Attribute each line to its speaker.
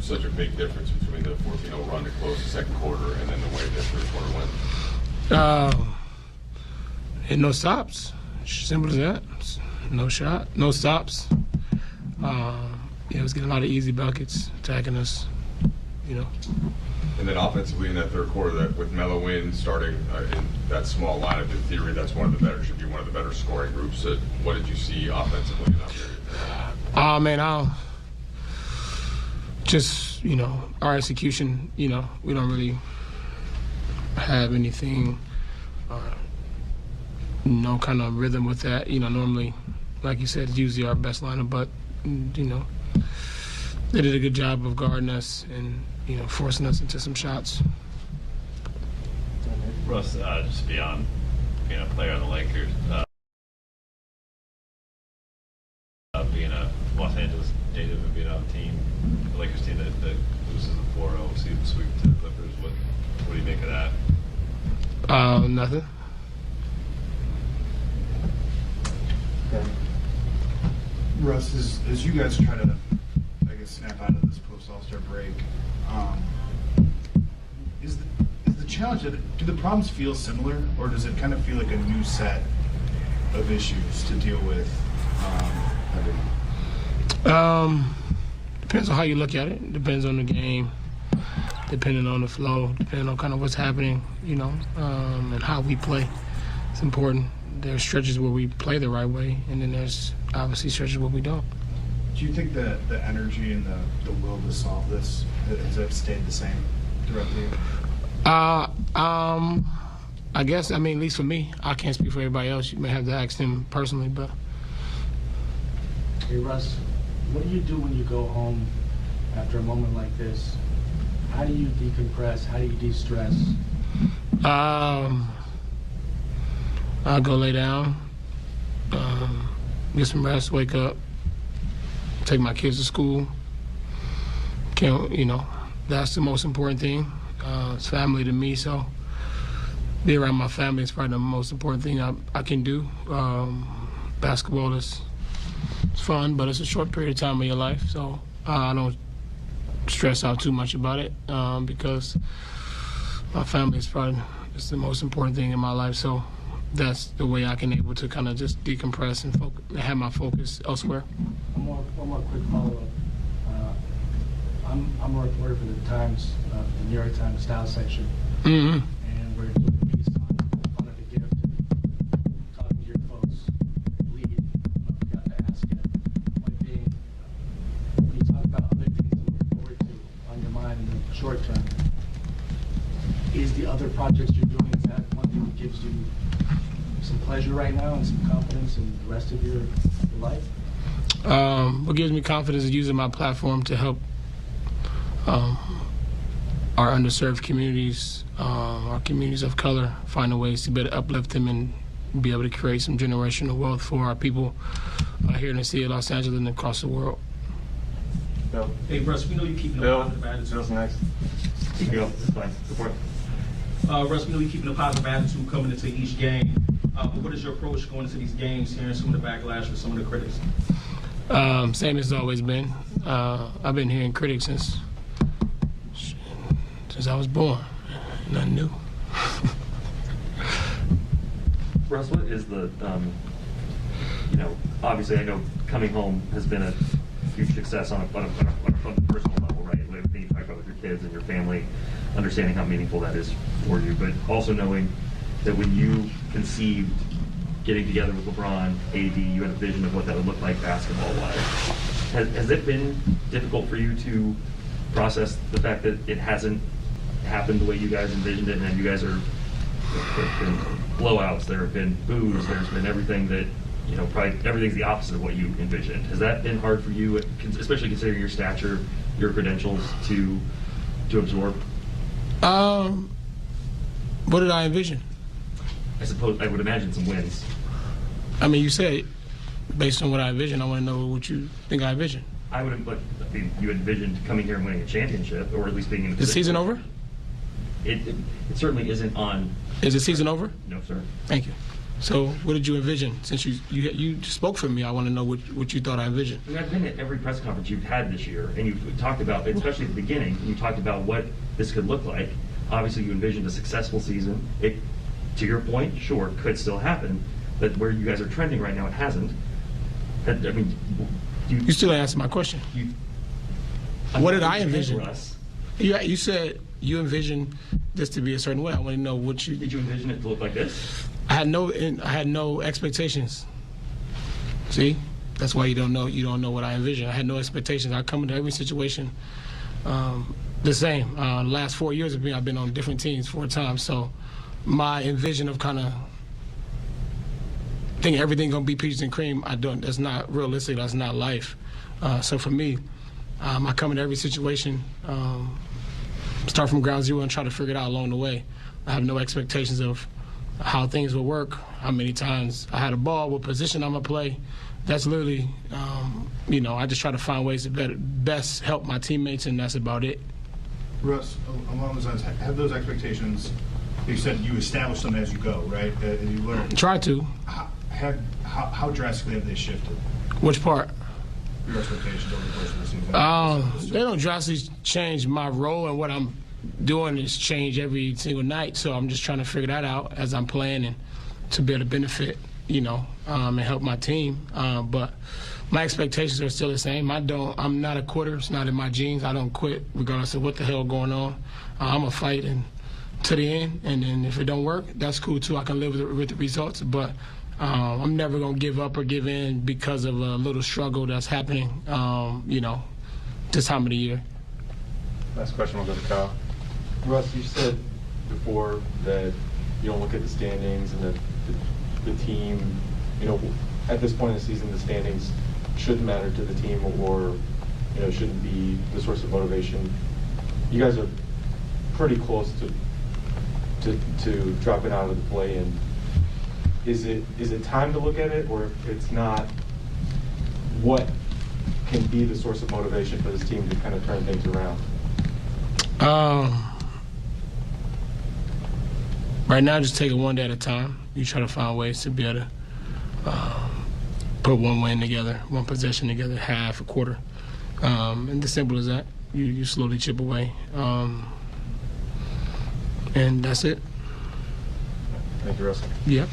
Speaker 1: such a big difference between the 14-0 run to close the second quarter and then the way that third quarter went?
Speaker 2: And no stops. Simple as that. No shot, no stops. It was getting a lot of easy buckets, attacking us, And
Speaker 1: then offensively in that third quarter, that with Melo in starting in that small lineup, in theory, that's should be one of the better scoring groups. What did you see offensively in that period?
Speaker 2: Just, our execution, we don't really have anything, no kind of rhythm with that. Normally, like you said, it's usually our best lineup, but, they did a good job of guarding us and, forcing us into some shots.
Speaker 3: Russ, just beyond being a player on the Lakers, being a Los Angeles native and being on the team, the Lakers team that loses the 4-0 season sweep to the Clippers, what do you make of that?
Speaker 2: Nothing.
Speaker 4: Okay. Russ, as you guys try to, snap out of this post-All-Star break, is the challenge that do the problems feel similar, or does it kind of feel like a new set of issues to deal with?
Speaker 2: Depends on how you look at it. Depends on the game. Depending on the flow. Depending on kind of what's happening, and how we play. It's important. There's stretches where we play the right way, and then there's obviously stretches where we don't.
Speaker 4: Do you think that the energy and the will to solve this has that stayed the same throughout the year?
Speaker 2: I guess, at least for me, I can't speak for everybody else. You may have to ask them personally, but.
Speaker 5: Hey, Russ, what do you do when you go home after a moment like this? How do you decompress? How do you de-stress?
Speaker 2: I'll go lay down, get some rest, wake up, take my kids to school. That's the most important thing. It's family to me, so be around my family is probably the most important thing I can do. Basketball is fun, but it's a short period of time in your life, so I don't stress out too much about it because my family is probably the most important thing in my life. So that's the way I can able to kind of just decompress and have my focus elsewhere.
Speaker 5: One more quick follow-up. I'm a reporter for the Times, the New York Times Style section,
Speaker 2: Mm-hmm.
Speaker 5: and we're doing a piece on Fun of the Gift, talking to your folks. Lead, I got to ask you, point being, when you talk about other things to look forward to on your mind in the short term, is the other projects you're doing, is that one thing that gives you some pleasure right now and some confidence in the rest of your life?
Speaker 2: What gives me confidence is using my platform to help our underserved communities, our communities of color, find ways to better uplift them and be able to create some generational wealth for our people here in the city of Los Angeles and across the world.
Speaker 6: Bill.
Speaker 7: Hey, Russ, we know you're keeping a positive attitude.
Speaker 6: Bill's next. You go. It's fine. Go for it.
Speaker 7: Russ, we know you're keeping a positive attitude coming into each game. But what is your approach going into these games, hearing some of the backlash from some of the critics?
Speaker 2: Same as it's always been. I've been hearing critics since I was born. Nothing new.
Speaker 6: Russ, what is the, obviously I know coming home has been a huge success on a personal level, right? Everything you talk about with your kids and your family, understanding how meaningful that is for you, but also knowing that when you conceived getting together with LeBron, AD, you had a vision of what that would look like basketball-wise. Has it been difficult for you to process the fact that it hasn't happened the way you guys envisioned it, and you guys there have been blowouts, there have been boos, there's been everything that, probably everything's the opposite of what you envisioned. Has that been hard for you, especially considering your stature, your credentials, to absorb?
Speaker 2: What did I envision?
Speaker 6: I would imagine some wins.
Speaker 2: You said based on what I envisioned, I want to know what you think I envisioned.
Speaker 6: You envisioned coming here and winning a championship, or at least being in the
Speaker 2: Is the season over?
Speaker 6: It certainly isn't on.
Speaker 2: Is the season over?
Speaker 6: No, sir.
Speaker 2: Thank you. So what did you envision? Since you spoke for me, I want to know what you thought I envisioned.
Speaker 6: I mean, I've been at every press conference you've had this year, and you've talked about, especially at the beginning, you talked about what this could look like. Obviously, you envisioned a successful season. It, to your point, sure, could still happen, but where you guys are trending right now, it hasn't. I mean,
Speaker 2: You still answered my question. What did I envision? You said you envisioned this to be a certain way. I want to know what you
Speaker 6: Did you envision it to look like this?
Speaker 2: I had no expectations. See, that's why you don't know what I envision. I had no expectations. I come into every situation the same. Last 4 years of me, I've been on different teams 4 times. So my envision of kind of thinking everything gonna be peaches and cream, that's not realistic. That's not life. So for me, I come into every situation, start from ground zero and try to figure it out along the way. I have no expectations of how things will work, how many times I had a ball, what position I'm gonna play. That's literally, I just try to find ways to best help my teammates, and that's about it.
Speaker 4: Russ, along those lines, have those expectations, you said you establish them as you go, right? And you learn.
Speaker 2: Try to.
Speaker 4: How drastically have they shifted?
Speaker 2: Which part?
Speaker 4: Your expectations over the course of the season?
Speaker 2: They don't drastically change my role, and what I'm doing is change every single night. So I'm just trying to figure that out as I'm playing, and to be able to benefit, and help my team. But my expectations are still the same. I'm not a quitter. It's not in my genes. I don't quit regardless of what the hell going on. I'm a fight and to the end, and then if it don't work, that's cool too. I can live with the results, but I'm never gonna give up or give in because of a little struggle that's happening. This time of the year.
Speaker 8: Last question will go to Kyle. Russ, you said before that you don't look at the standings and that the team, at this point in the season, the standings shouldn't matter to the team or, shouldn't be the source of motivation. You guys are pretty close to dropping out of the play-in. Is it time to look at it, or if it's not, what can be the source of motivation for this team to kind of turn things around?
Speaker 2: Right now, just take it one day at a time. You try to find ways to be able to put one win together, one possession together, half, a quarter. And as simple as that. You slowly chip away. And that's it.
Speaker 8: Thank you, Russell.
Speaker 2: Yep.